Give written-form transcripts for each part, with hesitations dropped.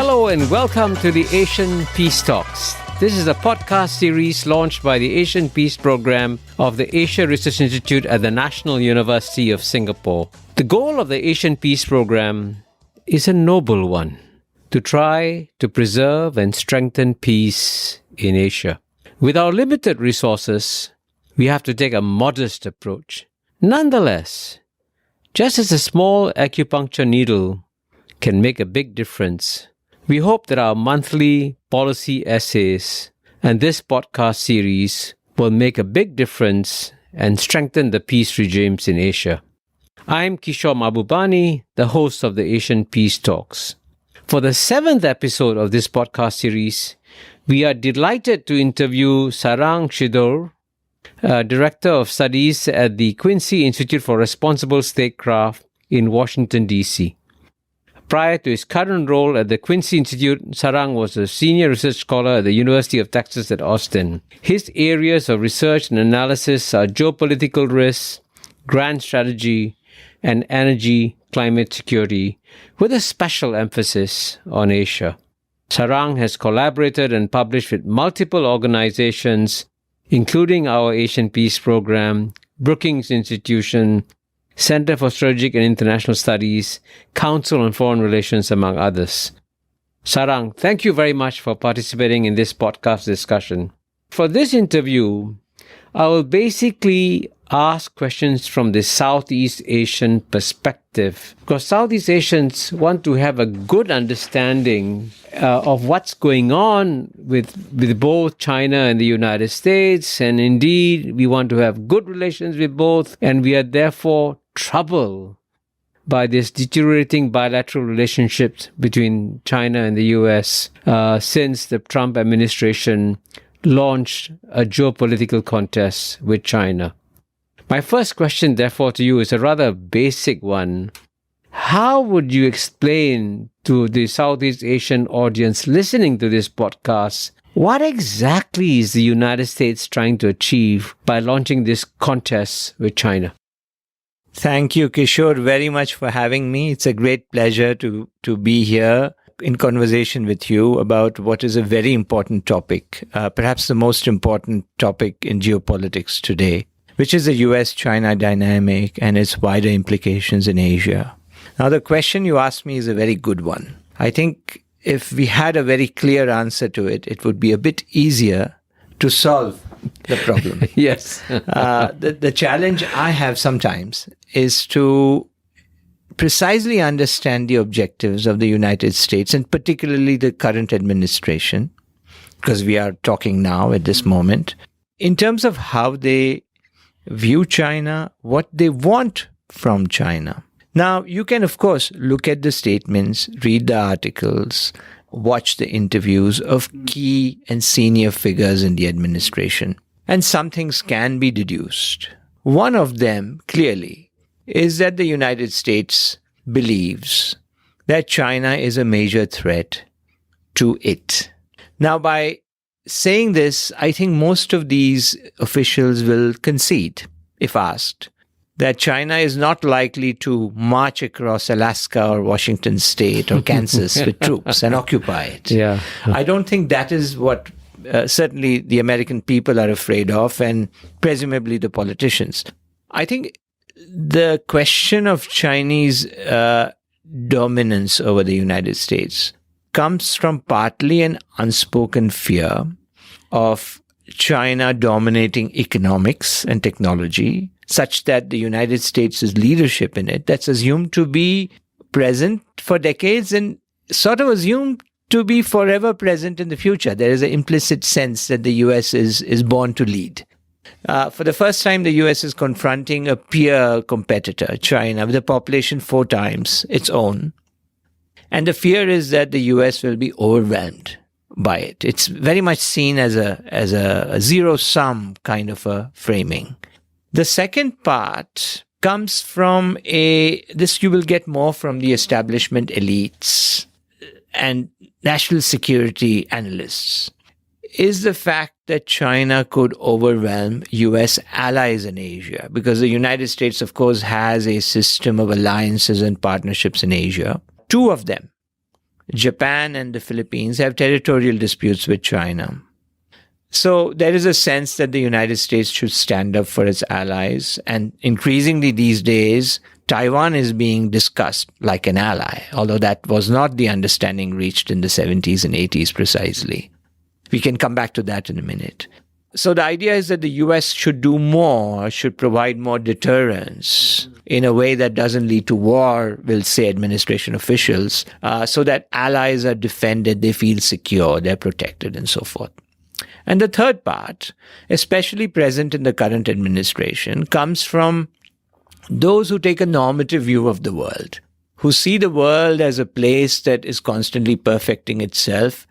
Hello and welcome to the Asian Peace Talks. This is a podcast series launched by the Asian Peace Program of the Asia Research Institute at the National University of Singapore. The goal of the Asian Peace Program is a noble one, to try to preserve and strengthen peace in Asia. With our limited resources, we have to take a modest approach. Nonetheless, just as a small acupuncture needle can make a big difference, we hope that our monthly policy essays and this podcast series will make a big difference and strengthen the peace regimes in Asia. I'm Kishore Mahbubani, the host of the Asian Peace Talks. For the 7th episode of this podcast series, we are delighted to interview Sarang Shidor, Director of Studies at the Quincy Institute for Responsible Statecraft in Washington, D.C. Prior to his current role at the Quincy Institute, Sarang was a senior research scholar at the University of Texas at Austin. His areas of research and analysis are geopolitical risks, grand strategy, and energy climate security, with a special emphasis on Asia. Sarang has collaborated and published with multiple organizations, including our Asian Peace Program, Brookings Institution, Center for Strategic and International Studies, Council on Foreign Relations, among others. Sarang, thank you very much for participating in this podcast discussion. For this interview, I will basically ask questions from the Southeast Asian perspective, because Southeast Asians want to have a good understanding of what's going on with both China and the United States, and indeed we want to have good relations with both, and we are therefore troubled by this deteriorating bilateral relationships between China and the US since the Trump administration launched a geopolitical contest with China. My first question, therefore, to you is a rather basic one. How would you explain to the Southeast Asian audience listening to this podcast what exactly is the United States trying to achieve by launching this contest with China? Thank you, Kishore, very much for having me. It's a great pleasure to be here in conversation with you about what is a very important topic, perhaps the most important topic in geopolitics today, which is the US-China dynamic and its wider implications in Asia. Now, the question you asked me is a very good one. I think if we had a very clear answer to it, it would be a bit easier to solve the problem. Yes. The challenge I have sometimes is to precisely understand the objectives of the United States, and particularly the current administration, because we are talking now at this moment, in terms of how they view China, what they want from China. Now, you can, of course, look at the statements, read the articles, watch the interviews of key and senior figures in the administration, and some things can be deduced. One of them, clearly, is that the United States believes that China is a major threat to it. Now, by saying this, I think most of these officials will concede, if asked, that China is not likely to march across Alaska or Washington State or Kansas with troops and occupy it. Yeah. I don't think that is what certainly the American people are afraid of, and presumably the politicians. I think the question of Chinese dominance over the United States comes from partly an unspoken fear of China dominating economics and technology, such that the United States' leadership in it, that's assumed to be present for decades and sort of assumed to be forever present in the future. There is an implicit sense that the US is born to lead. For the first time, the US is confronting a peer competitor, China, with a population 4 times its own. And the fear is that the US will be overwhelmed by it. It's very much seen as a zero-sum kind of a framing. The second part comes from this you will get more from the establishment elites and national security analysts, is the fact that China could overwhelm US allies in Asia, because the United States, of course, has a system of alliances and partnerships in Asia. 2 of them Japan and the Philippines have territorial disputes with China. So there is a sense that the United States should stand up for its allies. And increasingly these days, Taiwan is being discussed like an ally, although that was not the understanding reached in the 70s and 80s precisely. We can come back to that in a minute. So the idea is that the US should do more, should provide more deterrence in a way that doesn't lead to war, will say administration officials, so that allies are defended, they feel secure, they're protected, and so forth. And the third part, especially present in the current administration, comes from those who take a normative view of the world, who see the world as a place that is constantly perfecting itself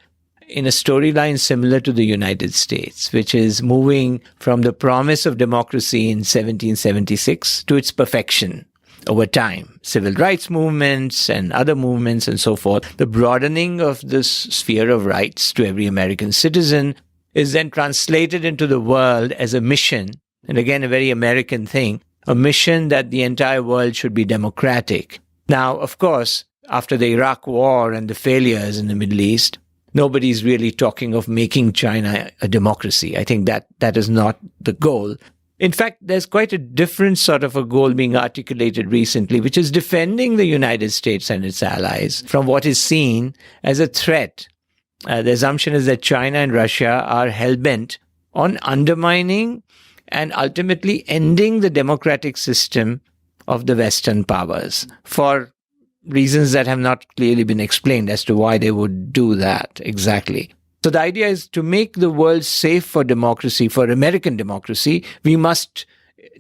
in a storyline similar to the United States, which is moving from the promise of democracy in 1776 to its perfection over time. Civil rights movements and other movements and so forth. The broadening of this sphere of rights to every American citizen is then translated into the world as a mission, and again, a very American thing, a mission that the entire world should be democratic. Now, of course, after the Iraq War and the failures in the Middle East, nobody's really talking of making China a democracy. I think that is not the goal. In fact, there's quite a different sort of a goal being articulated recently, which is defending the United States and its allies from what is seen as a threat. The assumption is that China and Russia are hell-bent on undermining and ultimately ending the democratic system of the Western powers for reasons that have not clearly been explained as to why they would do that exactly. So the idea is to make the world safe for democracy, for American democracy, we must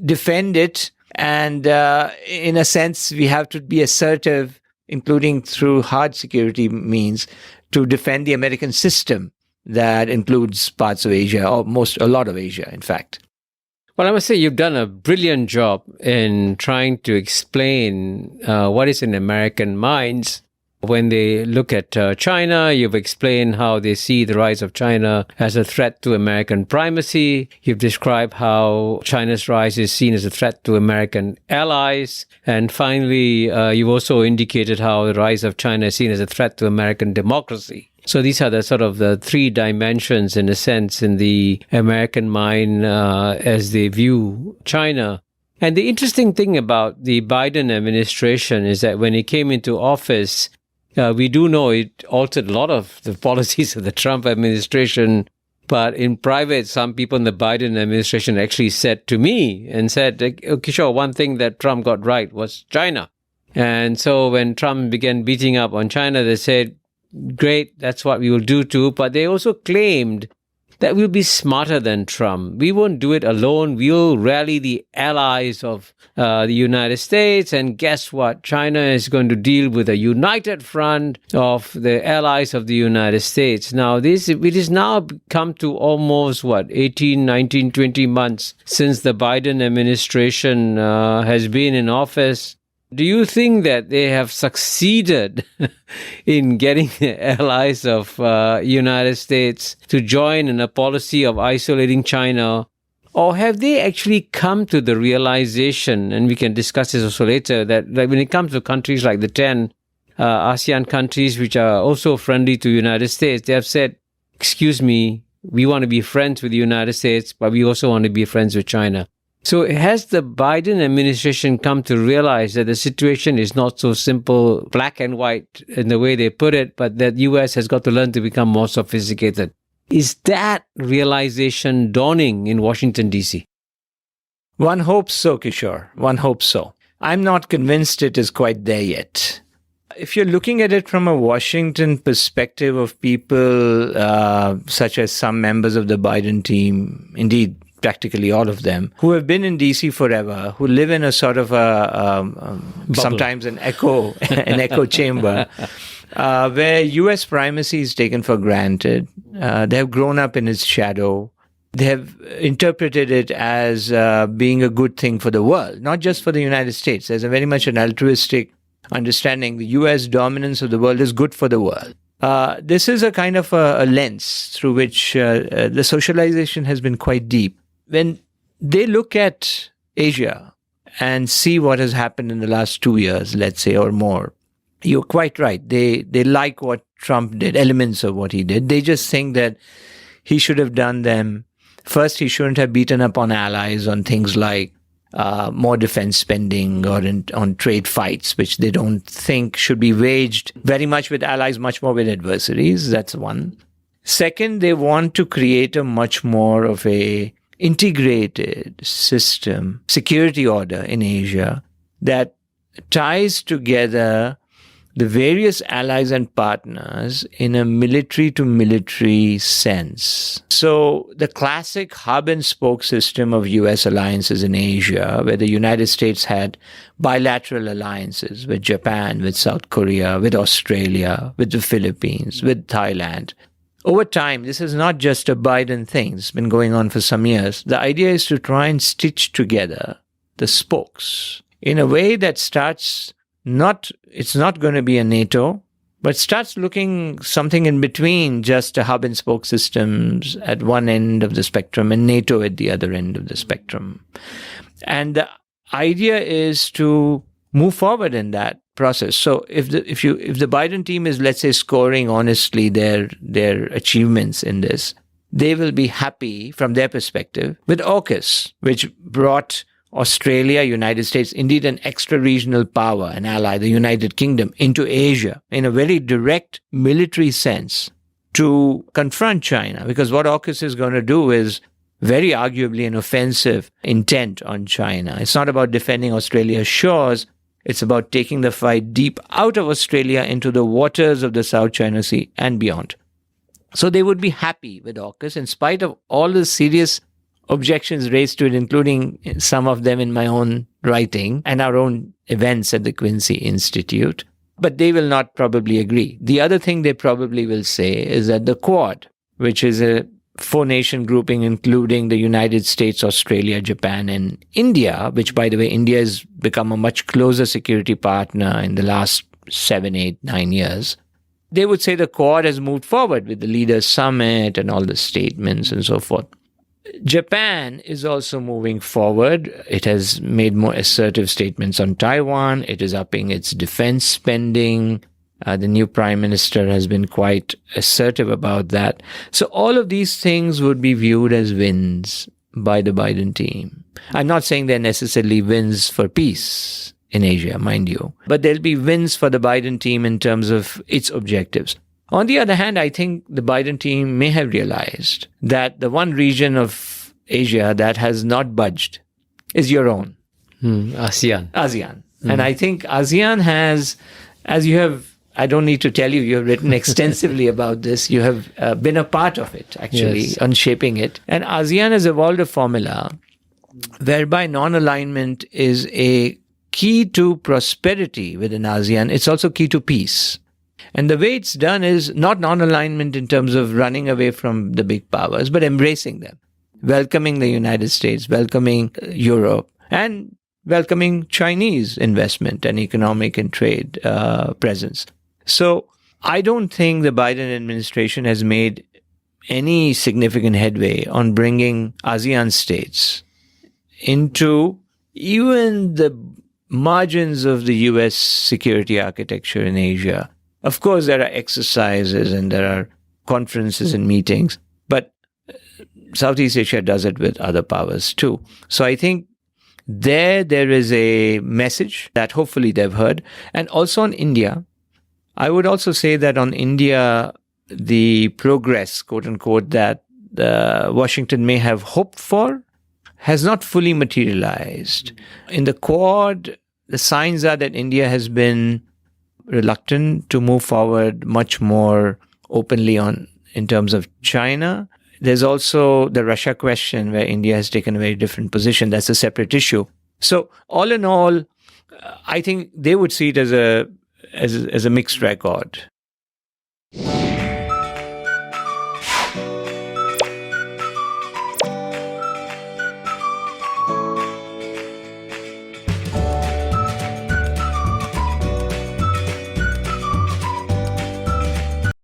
defend it. And in a sense, we have to be assertive, including through hard security means, to defend the American system that includes parts of Asia, or a lot of Asia, in fact. Well, I must say you've done a brilliant job in trying to explain what is in American minds when they look at China. You've explained how they see the rise of China as a threat to American primacy. You've described how China's rise is seen as a threat to American allies. And finally, you've also indicated how the rise of China is seen as a threat to American democracy. So these are the sort of the three dimensions, in a sense, in the American mind as they view China. And the interesting thing about the Biden administration is that when it came into office, we do know it altered a lot of the policies of the Trump administration. But in private, some people in the Biden administration actually said to me and said, Kishore, one thing that Trump got right was China. And so when Trump began beating up on China, they said, great, that's what we will do too. But they also claimed that we'll be smarter than Trump. We won't do it alone. We'll rally the allies of the United States. And guess what? China is going to deal with a united front of the allies of the United States. Now, it is now come to almost, 18, 19, 20 months since the Biden administration has been in office. Do you think that they have succeeded in getting the allies of United States to join in a policy of isolating China? Or have they actually come to the realization, and we can discuss this also later, that when it comes to countries like the 10 ASEAN countries, which are also friendly to the United States, they have said, excuse me, we want to be friends with the United States, but we also want to be friends with China. So has the Biden administration come to realize that the situation is not so simple, black and white in the way they put it, but that U.S. has got to learn to become more sophisticated? Is that realization dawning in Washington, D.C.? One hopes so, Kishore. One hopes so. I'm not convinced it is quite there yet. If you're looking at it from a Washington perspective of people such as some members of the Biden team, indeed, practically all of them, who have been in DC forever, who live in a sort of sometimes an echo chamber, where US primacy is taken for granted. They have grown up in its shadow. They have interpreted it as being a good thing for the world, not just for the United States. There's a very much an altruistic understanding. The US dominance of the world is good for the world. This is a kind of a lens through which the socialization has been quite deep. When they look at Asia and see what has happened in the last 2 years, let's say, or more, you're quite right. They like what Trump did, elements of what he did. They just think that he should have done them. First, he shouldn't have beaten up on allies on things like more defense spending or on trade fights, which they don't think should be waged very much with allies, much more with adversaries. That's one. Second, they want to create a much more of a integrated system, security order in Asia that ties together the various allies and partners in a military-to-military sense. So the classic hub-and-spoke system of U.S. alliances in Asia, where the United States had bilateral alliances with Japan, with South Korea, with Australia, with the Philippines, with Thailand. Over time, this is not just a Biden thing. It's been going on for some years. The idea is to try and stitch together the spokes in a way that starts it's not going to be a NATO, but starts looking something in between just a hub and spoke systems at one end of the spectrum and NATO at the other end of the spectrum. And the idea is to move forward in that process. So if the Biden team is, let's say, scoring honestly their achievements in this, they will be happy from their perspective with AUKUS, which brought Australia, United States, indeed an extra-regional power, an ally, the United Kingdom, into Asia in a very direct military sense to confront China. Because what AUKUS is going to do is very arguably an offensive intent on China. It's not about defending Australia's shores. It's about taking the fight deep out of Australia into the waters of the South China Sea and beyond. So they would be happy with AUKUS in spite of all the serious objections raised to it, including some of them in my own writing and our own events at the Quincy Institute. But they will not probably agree. The other thing they probably will say is that the Quad, which is a four-nation grouping including the United States, Australia, Japan, and India, which, by the way, India has become a much closer security partner in the last 7, 8, 9 years. They would say the Quad has moved forward with the Leaders' Summit and all the statements and so forth. Japan is also moving forward. It has made more assertive statements on Taiwan. It is upping its defense spending. The new prime minister has been quite assertive about that. So all of these things would be viewed as wins by the Biden team. I'm not saying they're necessarily wins for peace in Asia, mind you, but there'll be wins for the Biden team in terms of its objectives. On the other hand, I think the Biden team may have realized that the one region of Asia that has not budged is your own. ASEAN. And I think ASEAN has, as you have, I don't need to tell you, you have written extensively about this. You have been a part of it, actually, on shaping it. And ASEAN has evolved a formula whereby non-alignment is a key to prosperity within ASEAN. It's also key to peace. And the way it's done is not non-alignment in terms of running away from the big powers, but embracing them, welcoming the United States, welcoming Europe, and welcoming Chinese investment and economic and trade presence. So I don't think the Biden administration has made any significant headway on bringing ASEAN states into even the margins of the U.S. security architecture in Asia. Of course, there are exercises and there are conferences and meetings, but Southeast Asia does it with other powers too. So I think there is a message that hopefully they've heard. And also on India, I would also say that on India, the progress, quote unquote, that Washington may have hoped for has not fully materialized. In the Quad, the signs are that India has been reluctant to move forward much more openly in terms of China. There's also the Russia question where India has taken a very different position. That's a separate issue. So all in all, I think they would see it as a mixed record.